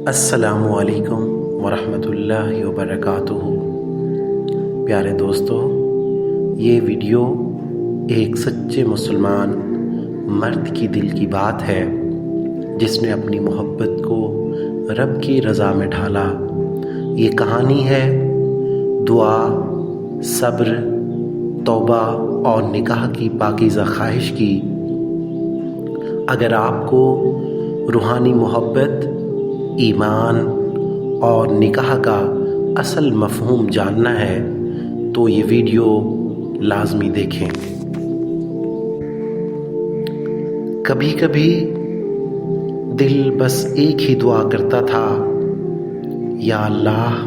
السلام علیکم ورحمۃ اللہ وبرکاتہ۔ پیارے دوستو، یہ ویڈیو ایک سچے مسلمان مرد کی دل کی بات ہے جس نے اپنی محبت کو رب کی رضا میں ڈھالا۔ یہ کہانی ہے دعا، صبر، توبہ اور نکاح کی پاکیزہ خواہش کی۔ اگر آپ کو روحانی محبت، ایمان اور نکاح کا اصل مفہوم جاننا ہے تو یہ ویڈیو لازمی دیکھیں۔ کبھی کبھی دل بس ایک ہی دعا کرتا تھا، یا اللہ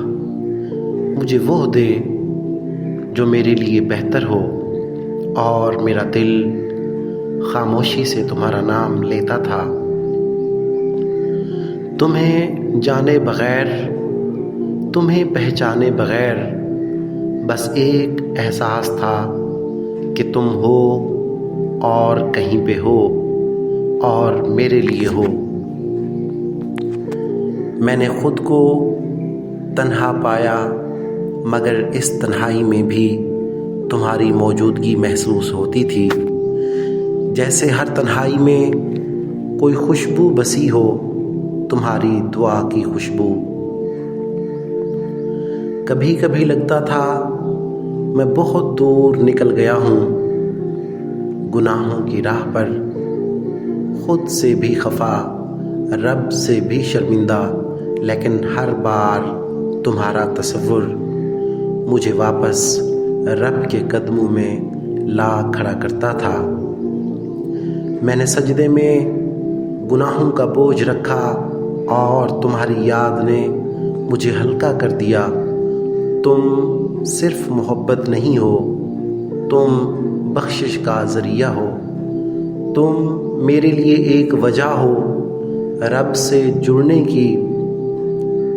مجھے وہ دے جو میرے لیے بہتر ہو، اور میرا دل خاموشی سے تمہارا نام لیتا تھا۔ تمہیں جانے بغیر، تمہیں پہچانے بغیر، بس ایک احساس تھا کہ تم ہو اور کہیں پہ ہو اور میرے لیے ہو۔ میں نے خود کو تنہا پایا، مگر اس تنہائی میں بھی تمہاری موجودگی محسوس ہوتی تھی، جیسے ہر تنہائی میں کوئی خوشبو بسی ہو، تمہاری دعا کی خوشبو۔ کبھی کبھی لگتا تھا میں بہت دور نکل گیا ہوں، گناہوں کی راہ پر، خود سے بھی خفا، رب سے بھی شرمندہ، لیکن ہر بار تمہارا تصور مجھے واپس رب کے قدموں میں لا کھڑا کرتا تھا۔ میں نے سجدے میں گناہوں کا بوجھ رکھا اور تمہاری یاد نے مجھے ہلکا کر دیا۔ تم صرف محبت نہیں ہو، تم بخشش کا ذریعہ ہو، تم میرے لیے ایک وجہ ہو رب سے جڑنے کی۔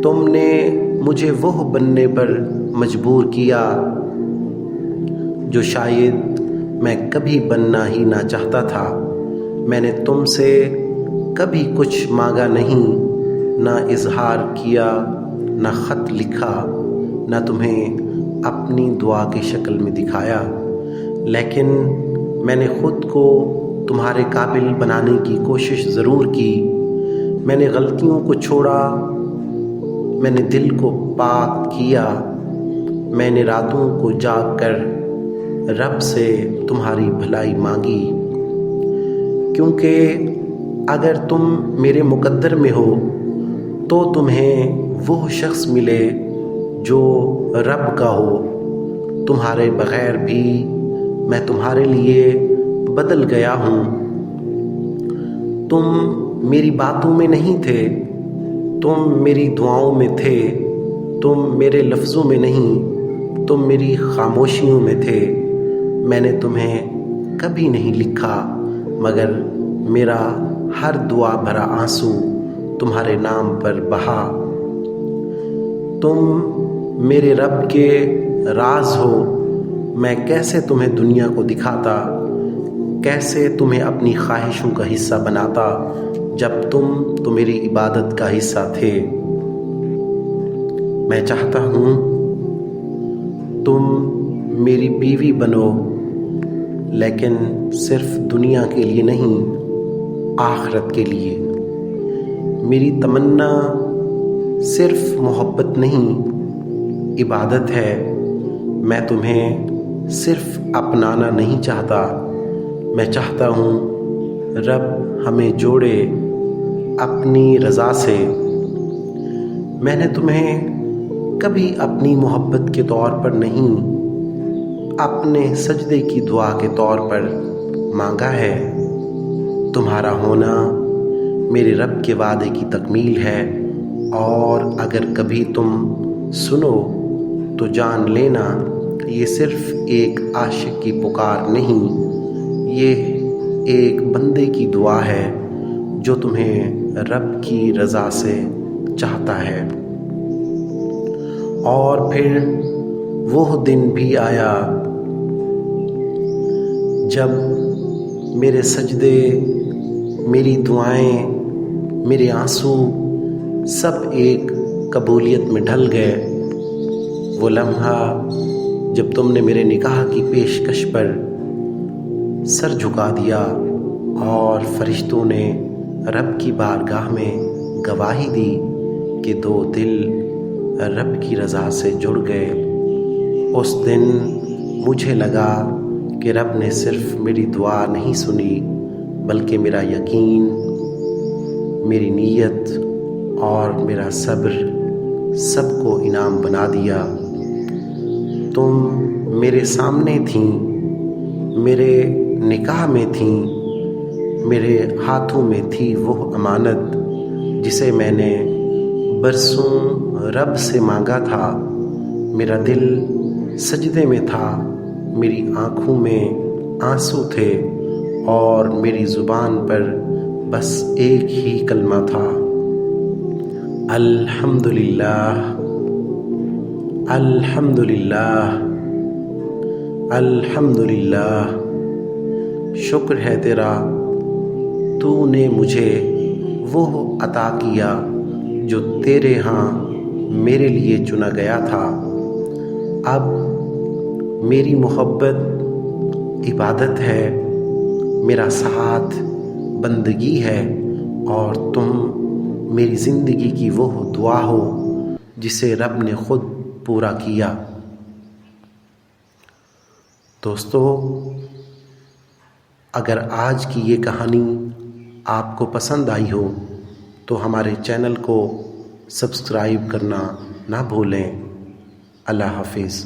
تم نے مجھے وہ بننے پر مجبور کیا جو شاید میں کبھی بننا ہی نہ چاہتا تھا۔ میں نے تم سے کبھی کچھ مانگا نہیں، نہ اظہار کیا، نہ خط لکھا، نہ تمہیں اپنی دعا کی شکل میں دکھایا، لیکن میں نے خود کو تمہارے قابل بنانے کی کوشش ضرور کی۔ میں نے غلطیوں کو چھوڑا، میں نے دل کو پاک کیا، میں نے راتوں کو جاگ کر رب سے تمہاری بھلائی مانگی، کیونکہ اگر تم میرے مقدر میں ہو تو تمہیں وہ شخص ملے جو رب کا ہو۔ تمہارے بغیر بھی میں تمہارے لیے بدل گیا ہوں۔ تم میری باتوں میں نہیں تھے، تم میری دعاؤں میں تھے، تم میرے لفظوں میں نہیں، تم میری خاموشیوں میں تھے۔ میں نے تمہیں کبھی نہیں لکھا، مگر میرا ہر دعا بھرا آنسو تمہارے نام پر بہا۔ تم میرے رب کے راز ہو، میں کیسے تمہیں دنیا کو دکھاتا، کیسے تمہیں اپنی خواہشوں کا حصہ بناتا جب تم تو میری عبادت کا حصہ تھے۔ میں چاہتا ہوں تم میری بیوی بنو، لیکن صرف دنیا کے لیے نہیں، آخرت کے لیے۔ میری تمنا صرف محبت نہیں، عبادت ہے۔ میں تمہیں صرف اپنانا نہیں چاہتا، میں چاہتا ہوں رب ہمیں جوڑے اپنی رضا سے۔ میں نے تمہیں کبھی اپنی محبت کے طور پر نہیں، اپنے سجدے کی دعا کے طور پر مانگا ہے۔ تمہارا ہونا میرے رب کے وعدے کی تکمیل ہے، اور اگر کبھی تم سنو تو جان لینا یہ صرف ایک عاشق کی پکار نہیں، یہ ایک بندے کی دعا ہے جو تمہیں رب کی رضا سے چاہتا ہے۔ اور پھر وہ دن بھی آیا جب میرے سجدے، میری دعائیں، میرے آنسو سب ایک قبولیت میں ڈھل گئے۔ وہ لمحہ جب تم نے میرے نکاح کی پیشکش پر سر جھکا دیا اور فرشتوں نے رب کی بارگاہ میں گواہی دی کہ دو دل رب کی رضا سے جڑ گئے، اس دن مجھے لگا کہ رب نے صرف میری دعا نہیں سنی بلکہ میرا یقین، میری نیت اور میرا صبر سب کو انعام بنا دیا۔ تم میرے سامنے تھیں، میرے نکاح میں تھیں، میرے ہاتھوں میں تھی وہ امانت جسے میں نے برسوں رب سے مانگا تھا۔ میرا دل سجدے میں تھا، میری آنکھوں میں آنسو تھے اور میری زبان پر بس ایک ہی کلمہ تھا، الحمدللہ، الحمدللہ، الحمدللہ۔ شکر ہے تیرا، تو نے مجھے وہ عطا کیا جو تیرے ہاں میرے لیے چنا گیا تھا۔ اب میری محبت عبادت ہے، میرا ساتھ بندگی ہے، اور تم میری زندگی کی وہ دعا ہو جسے رب نے خود پورا کیا۔ دوستو، اگر آج کی یہ کہانی آپ کو پسند آئی ہو تو ہمارے چینل کو سبسکرائب کرنا نہ بھولیں۔ اللہ حافظ۔